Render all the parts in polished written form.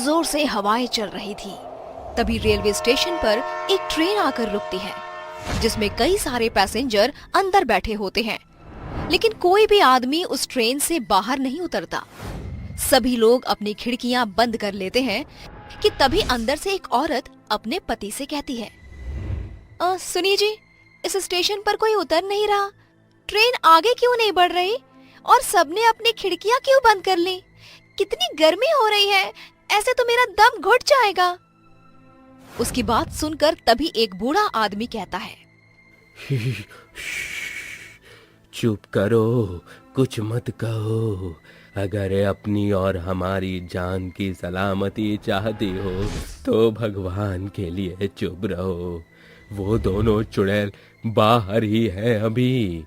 जोर से हवाएं चल रही थी। तभी रेलवे स्टेशन पर एक ट्रेन आकर रुकती है, जिसमें कई सारे पैसेंजर अंदर बैठे होते हैं, लेकिन कोई भी आदमी उस ट्रेन से बाहर नहीं उतरता। सभी लोग अपनी खिड़कियां बंद कर लेते हैं कि तभी अंदर से एक औरत अपने पति से कहती है, सुनिए जी, इस स्टेशन पर कोई उतर नहीं रहा, ट्रेन आगे क्यों नहीं बढ़ रही और सबने अपनी खिड़कियां क्यों बंद कर ली? कितनी गर्मी हो रही है, ऐसे तो मेरा दम घुट जाएगा। उसकी बात सुनकर तभी एक बूढ़ा आदमी कहता है, चुप करो, कुछ मत कहो। अगर अपनी और हमारी जान की सलामती चाहती हो तो भगवान के लिए चुप रहो। वो दोनों चुड़ैल बाहर ही है अभी।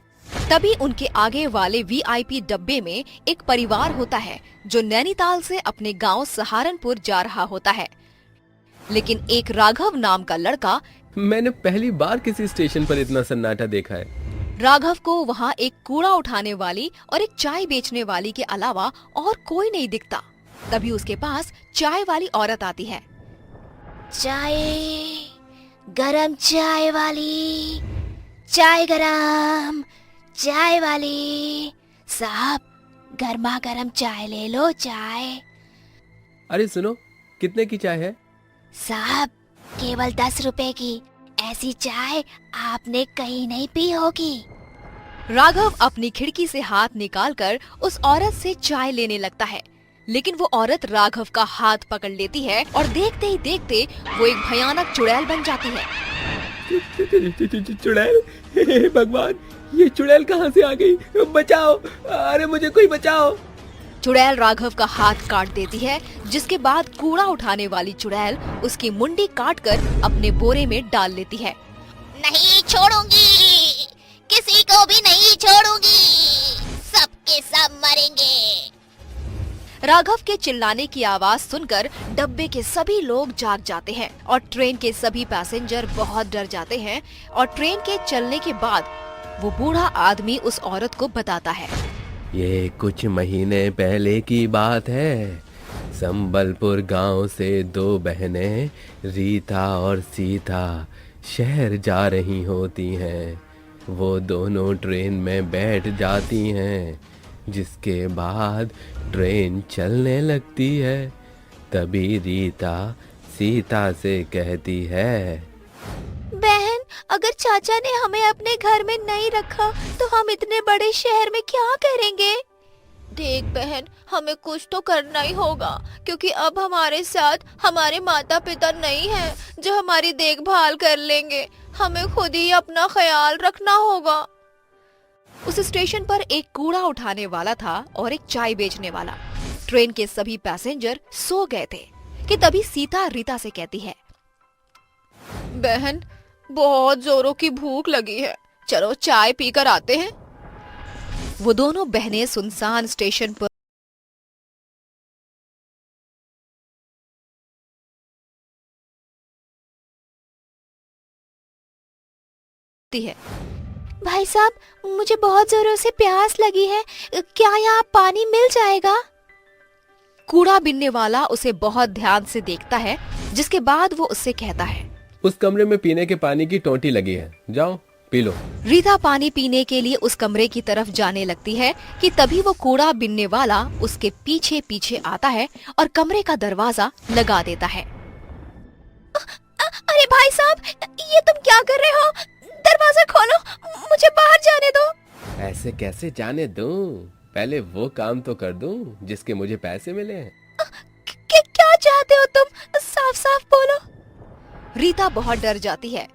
तभी उनके आगे वाले वीआईपी डब्बे में एक परिवार होता है जो नैनीताल से अपने गांव सहारनपुर जा रहा होता है। लेकिन एक राघव नाम का लड़का, मैंने पहली बार किसी स्टेशन पर इतना सन्नाटा देखा है। राघव को वहाँ एक कूड़ा उठाने वाली और एक चाय बेचने वाली के अलावा और कोई नहीं दिखता। तभी उसके पास चाय वाली औरत आती है। चाय, गरम चाय वाली, चाय गरम, चाय वाली साहब, गर्मा गर्म चाय ले लो, चाय। अरे सुनो, कितने की चाय है? साहब, केवल 10 रुपए की। ऐसी चाय आपने कहीं नहीं पी होगी। राघव अपनी खिड़की से हाथ निकालकर उस औरत से चाय लेने लगता है, लेकिन वो औरत राघव का हाथ पकड़ लेती है और देखते ही देखते वो एक भयानक चुड़ैल बन जाती है। चुड़ैल, हे भगवान, ये चुड़ैल कहाँ से आ गई? बचाओ, अरे मुझे कोई बचाओ। चुड़ैल राघव का हाथ काट देती है, जिसके बाद कूड़ा उठाने वाली चुड़ैल उसकी मुंडी काटकर अपने बोरे में डाल लेती है। नहीं छोड़ूंगी, किसी को भी नहीं छोड़ूंगी, सबके सब मरेंगे। राघव के चिल्लाने की आवाज सुनकर डब्बे के सभी लोग जाग जाते हैं और ट्रेन के सभी पैसेंजर बहुत डर जाते हैं। और ट्रेन के चलने के बाद वो बूढ़ा आदमी उस औरत को बताता है, ये कुछ महीने पहले की बात है। संबलपुर गांव से 2 बहनें रीता और सीता शहर जा रही होती हैं। वो दोनों ट्रेन में बैठ जाती हैं, जिसके बाद ट्रेन चलने लगती है। तभी रीता सीता से कहती है, बहन, अगर चाचा ने हमें अपने घर में नहीं रखा तो हम इतने बड़े शहर में क्या करेंगे? देख बहन, हमें कुछ तो करना ही होगा, क्योंकि अब हमारे साथ हमारे माता पिता नहीं हैं जो हमारी देखभाल कर लेंगे। हमें खुद ही अपना ख्याल रखना होगा। उस स्टेशन पर एक कूड़ा उठाने वाला था और एक चाय बेचने वाला। ट्रेन के सभी पैसेंजर सो गए थे कि तभी सीता रीता से कहती है, बहन, बहुत जोरों की भूख लगी है, चलो चाय पीकर आते हैं। वो दोनों बहनें सुनसान स्टेशन पर है। भाई साहब, मुझे बहुत जोरों से प्यास लगी है, क्या यहाँ पानी मिल जाएगा? कूड़ा बिनने वाला उसे बहुत ध्यान से देखता है, जिसके बाद वो उससे कहता है, उस कमरे में पीने के पानी की टोंटी लगी है, जाओ पी लो। रीता पानी पीने के लिए उस कमरे की तरफ जाने लगती है कि तभी वो कूड़ा बिनने वाला उसके पीछे पीछे आता है और कमरे का दरवाजा लगा देता है। अरे भाई साहब, ये तुम क्या कर रहे हो? दरवाजा खोलो, मुझे बाहर जाने दो। ऐसे कैसे जाने दूं? पहले वो काम तो कर दूं जिसके मुझे पैसे मिले हैं। क्या चाहते हो तुम? साफ साफ बोलो। रीता बहुत डर जाती है।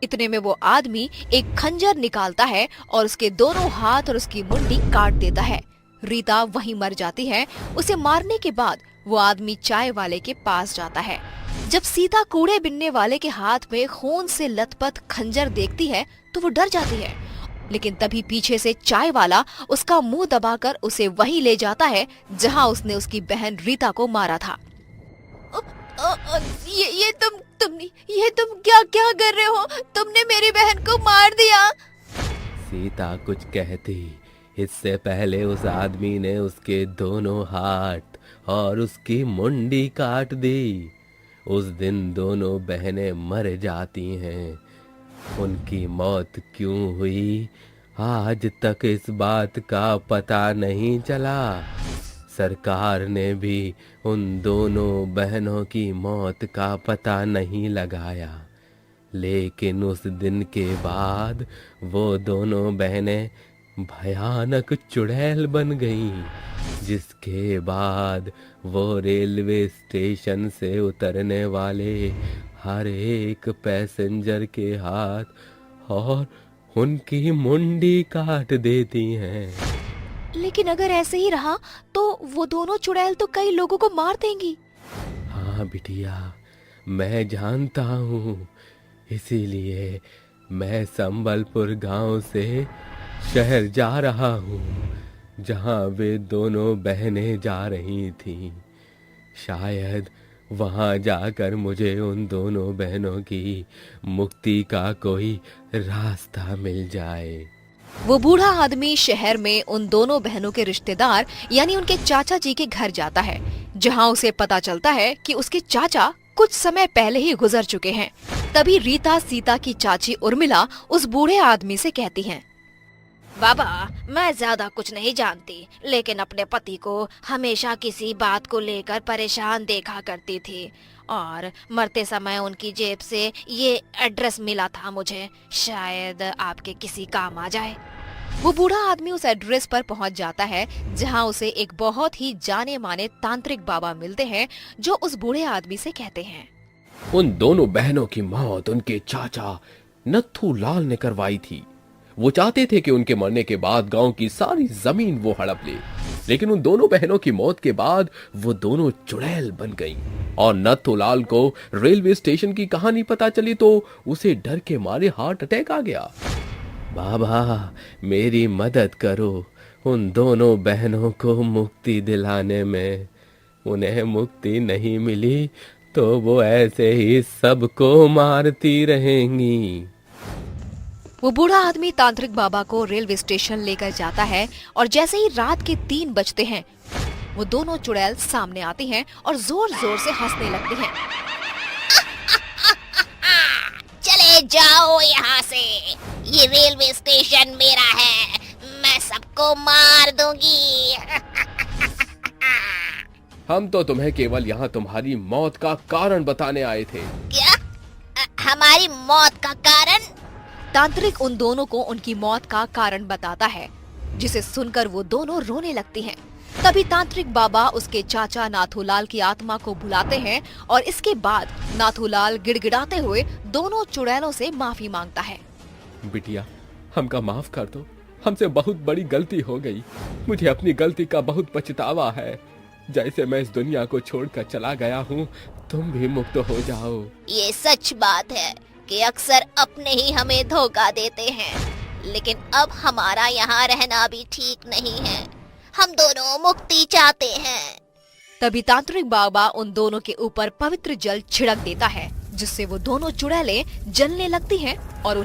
इतने में वो आदमी एक खंजर निकालता है और उसके दोनों हाथ और उसकी मुंडी काट देता है। रीता वहीं मर जाती है। उसे मारने के बाद वो आदमी चाय वाले के पास जाता है। जब सीता कूड़े बिनने वाले के हाथ में खून से लथपथ खंजर देखती है तो वो डर जाती है, लेकिन तभी पीछे से चाय वाला उसका मुंह दबाकर उसे वहीं ले जाता है जहां उसने उसकी बहन रीता को मारा था। ये तुम क्या कर रहे हो? तुमने मेरी बहन को मार दिया। सीता कुछ कहती, इससे पहले उस आदमी ने उसके दोनों हाथ और उसकी मुंडी काट दी। उस दिन दोनों बहनें मर जाती हैं। उनकी मौत क्यों हुई, आज तक इस बात का पता नहीं चला। सरकार ने भी उन दोनों बहनों की मौत का पता नहीं लगाया। लेकिन उस दिन के बाद वो दोनों बहनें भयानक चुड़ैल बन गईं, जिसके बाद वो रेलवे स्टेशन से उतरने वाले हर एक पैसेंजर के हाथ और उनकी मुंडी काट देती हैं। लेकिन अगर ऐसे ही रहा तो वो दोनों चुड़ैल तो कई लोगों को मार देंगी। हाँ बिटिया, मैं जानता हूँ। इसीलिए मैं संबलपुर गांव से शहर जा रहा हूँ, जहाँ वे दोनों बहनें जा रही थीं। शायद वहाँ जाकर मुझे उन दोनों बहनों की मुक्ति का कोई रास्ता मिल जाए। वो बूढ़ा आदमी शहर में उन दोनों बहनों के रिश्तेदार यानी उनके चाचा जी के घर जाता है, जहाँ उसे पता चलता है कि उसके चाचा कुछ समय पहले ही गुजर चुके हैं। तभी रीता सीता की चाची उर्मिला उस बूढ़े आदमी से कहती हैं, बाबा, मैं ज्यादा कुछ नहीं जानती, लेकिन अपने पति को हमेशा किसी बात को लेकर परेशान देखा करती थी और मरते समय उनकी जेब से ये एड्रेस मिला था मुझे। शायद आपके किसी काम आ जाए। वो बूढ़ा आदमी उस एड्रेस पर पहुंच जाता है, जहां उसे एक बहुत ही जाने माने तांत्रिक बाबा मिलते हैं, जो उस बूढ़े आदमी से कहते हैं, उन दोनों बहनों की मौत उनके चाचा नत्थू लाल ने करवाई थी। वो चाहते थे कि उनके मरने के बाद गांव की सारी जमीन वो हड़प ले, लेकिन उन दोनों बहनों की मौत के बाद वो दोनों चुड़ैल बन गईं। और नत्थू लाल को रेलवे स्टेशन की कहानी पता चली तो उसे डर के मारे हार्ट अटैक आ गया। बाबा, मेरी मदद करो उन दोनों बहनों को मुक्ति दिलाने में। उन्हें मुक्ति नहीं मिली तो वो ऐसे ही सबको मारती रहेंगी। वो बूढ़ा आदमी तांत्रिक बाबा को रेलवे स्टेशन लेकर जाता है और जैसे ही रात के 3 बजते हैं, वो दोनों चुड़ैल सामने आती हैं और जोर जोर से हंसने लगती हैं। चले जाओ यहाँ से, ये रेलवे स्टेशन मेरा है, मैं सबको मार दूंगी। हम तो तुम्हें केवल यहाँ तुम्हारी मौत का कारण बताने आए थे। क्या? हमारी मौत का कारण? तांत्रिक उन दोनों को उनकी मौत का कारण बताता है, जिसे सुनकर वो दोनों रोने लगती हैं। तभी तांत्रिक बाबा उसके चाचा नाथूलाल की आत्मा को बुलाते हैं और इसके बाद नाथूलाल गिड़गिड़ाते हुए दोनों चुड़ैलों से माफी मांगता है। बिटिया, हमका माफ कर दो, हमसे बहुत बड़ी गलती हो गई। मुझे अपनी गलती का बहुत पछतावा है। जैसे मैं इस दुनिया को छोड़कर चला गया हूँ, तुम भी मुक्त हो जाओ। ये सच बात है कि अक्सर अपने ही हमें धोखा देते हैं, लेकिन अब हमारा यहाँ रहना भी ठीक नहीं है। हम दोनों मुक्ति चाहते हैं। तभी तांत्रिक बाबा उन दोनों के ऊपर पवित्र जल छिड़क देता है, जिससे वो दोनों चुड़ैलें जलने लगती हैं और